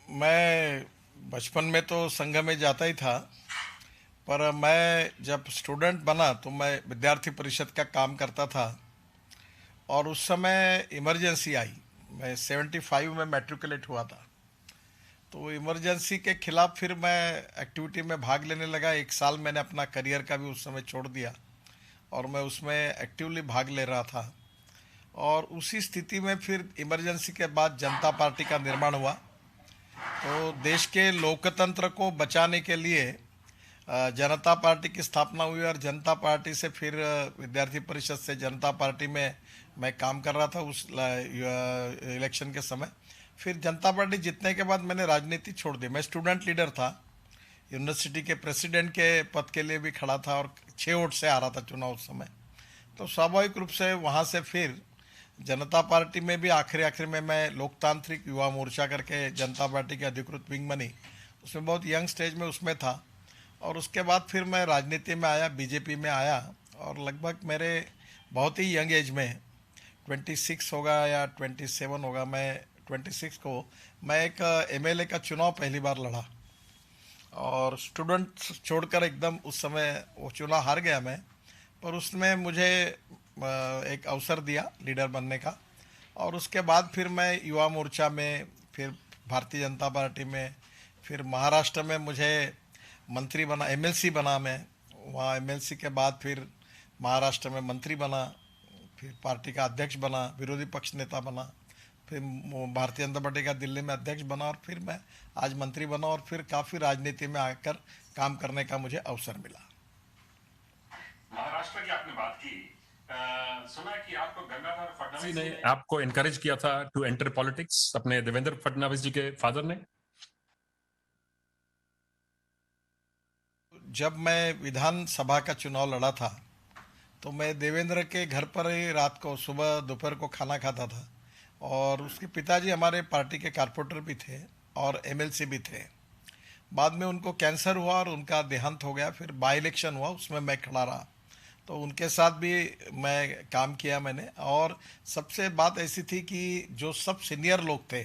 मैं बचपन में तो संघ में जाता ही था। पर मैं जब स्टूडेंट बना तो मैं विद्यार्थी परिषद का काम करता था। और उस समय इमरजेंसी आई। मैं 75 में मैट्रिकुलेट हुआ था। तो इमरजेंसी के खिलाफ फिर मैं एक्टिविटी में भाग लेने लगा। एक साल मैंने अपना करियर का भी उस समय छोड़ दिया और मैं उसमें एक्टिवली भाग ले रहा था। और उसी स्थिति में फिर इमरजेंसी के बाद जनता पार्टी का निर्माण हुआ। तो देश के लोकतंत्र को बचाने के लिए जनता पार्टी की स्थापना हुई और जनता पार्टी से फिर विद्यार्थी परिषद से जनता पार्टी में मैं काम कर रहा था उस इलेक्शन के समय। फिर जनता पार्टी जीतने के बाद मैंने राजनीति छोड़ दी। मैं स्टूडेंट लीडर था, यूनिवर्सिटी के प्रेसिडेंट के पद के लिए भी खड़ा था और 6 वोट से आ रहा था चुनाव उस समय। तो स्वाभाविक रूप से वहाँ से फिर जनता पार्टी में भी आखिरी आखिर में मैं लोकतांत्रिक युवा मोर्चा करके जनता पार्टी की अधिकृत विंग बनी। उसमें बहुत यंग स्टेज में उसमें था। और उसके बाद फिर मैं राजनीति में आया, बीजेपी में आया। और लगभग मेरे बहुत ही यंग एज में 26 होगा या 27 होगा, मैं 26 को मैं एक एमएलए का चुनाव पहली बार लड़ा। और स्टूडेंट छोड़कर एकदम उस समय वो चुनाव हार गया मैं। पर उसमें मुझे एक अवसर दिया लीडर बनने का। और उसके बाद फिर मैं युवा मोर्चा में, फिर भारतीय जनता पार्टी में, फिर महाराष्ट्र में मुझे मंत्री बना, एमएलसी बना मैं। वहाँ एमएलसी के बाद फिर महाराष्ट्र में मंत्री बना, फिर पार्टी का अध्यक्ष बना, विरोधी पक्ष नेता बना, फिर भारतीय जनता पार्टी का दिल्ली में अध्यक्ष बना और फिर मैं आज मंत्री बना। और फिर काफ़ी राजनीति में आकर काम करने का मुझे अवसर मिला। महाराष्ट्र की आपने बात की। सुना है कि आपको गंगाधर जी फडणवीस ने जी ने आपको एनकरेज किया था टू एंटर पॉलिटिक्स, अपने देवेंद्र फडणवीस जी के फादर ने। जब मैं विधानसभा का चुनाव लड़ा था तो मैं देवेंद्र के घर पर ही रात को, सुबह दोपहर को खाना खाता था। और उसके पिताजी हमारे पार्टी के कारपोरेटर भी थे और एमएलसी भी थे। बाद में उनको कैंसर हुआ और उनका देहांत हो गया। फिर बाई इलेक्शन हुआ, उसमें मैं खड़ा रहा। तो उनके साथ भी मैं काम किया मैंने। और सबसे बात ऐसी थी कि जो सब सीनियर लोग थे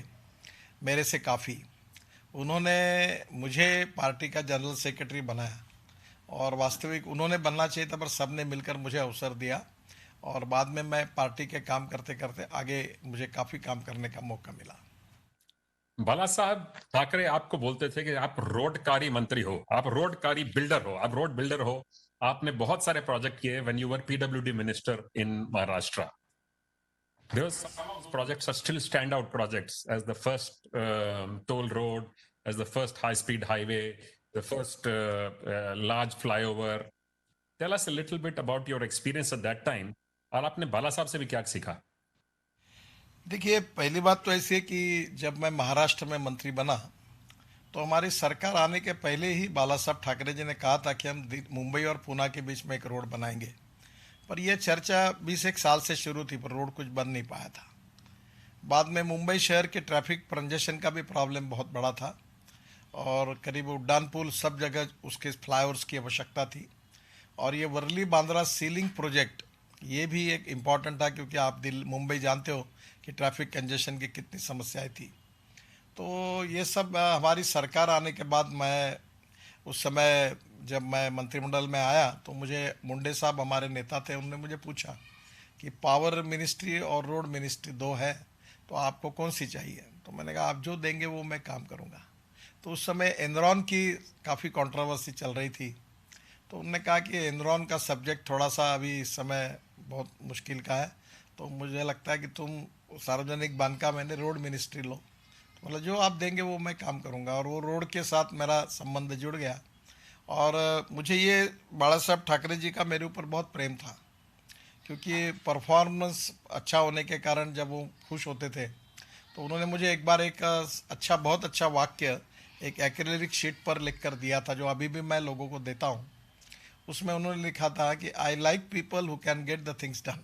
मेरे से काफ़ी, उन्होंने मुझे पार्टी का जनरल सेक्रेटरी बनाया। और वास्तविक उन्होंने बनना चाहिए था पर सब ने मिलकर मुझे अवसर दिया। और बाद में मैं पार्टी के काम करते करते आगे मुझे काफ़ी काम करने का मौका मिला। बाला साहब ठाकरे आपको बोलते थे कि आप रोडकारी मंत्री हो, आप रोडकारी बिल्डर हो, आप रोड बिल्डर हो। आपने बहुत सारे प्रोजेक्ट किए when you were PWD minister in Maharashtra. There was some of those projects are still standout projects as the first toll road, as the first high-speed highway, the first large flyover. Tell us a little bit about your experience at that time. और आपने बाला साहब से भी क्या सीखा? देखिए, पहली बात तो ऐसी है कि जब मैं महाराष्ट्र में मंत्री बना तो हमारी सरकार आने के पहले ही बाला साहब ठाकरे जी ने कहा था कि हम मुंबई और पूना के बीच में एक रोड बनाएंगे। पर यह चर्चा 20 एक साल से शुरू थी पर रोड कुछ बन नहीं पाया था। बाद में मुंबई शहर के ट्रैफिक कंजेशन का भी प्रॉब्लम बहुत बड़ा था और करीब उड्डान पुल सब जगह उसके फ्लाईओवर्स की आवश्यकता थी। और ये वर्ली बांद्रा सीलिंग प्रोजेक्ट ये भी एक इम्पॉर्टेंट था क्योंकि आप मुंबई जानते हो कि ट्रैफिक कंजेशन की कितनी समस्याएं थी। तो ये सब हमारी सरकार आने के बाद मैं उस समय जब मैं मंत्रिमंडल में आया तो मुझे मुंडे साहब हमारे नेता थे, उन्होंने मुझे पूछा कि पावर मिनिस्ट्री और रोड मिनिस्ट्री दो है तो आपको कौन सी चाहिए। तो मैंने कहा आप जो देंगे वो मैं काम करूँगा। तो उस समय एनरॉन की काफ़ी कंट्रोवर्सी चल रही थी। तो उन्होंने कहा कि एनरॉन का सब्जेक्ट थोड़ा सा अभी इस समय बहुत मुश्किल का है, तो मुझे लगता है कि तुम सार्वजनिक बांधकाम मैंने रोड मिनिस्ट्री लो। तो मतलब जो आप देंगे वो मैं काम करूँगा। और वो रोड के साथ मेरा संबंध जुड़ गया। और मुझे ये बाला साहब ठाकरे जी का मेरे ऊपर बहुत प्रेम था क्योंकि परफॉर्मेंस अच्छा होने के कारण जब वो खुश होते थे तो उन्होंने मुझे एक बार एक अच्छा, बहुत अच्छा वाक्य एक एक्रिलिक शीट पर लिख कर दिया था जो अभी भी मैं लोगों को देता हूँ। उसमें उन्होंने लिखा था कि I like people who can get the things done.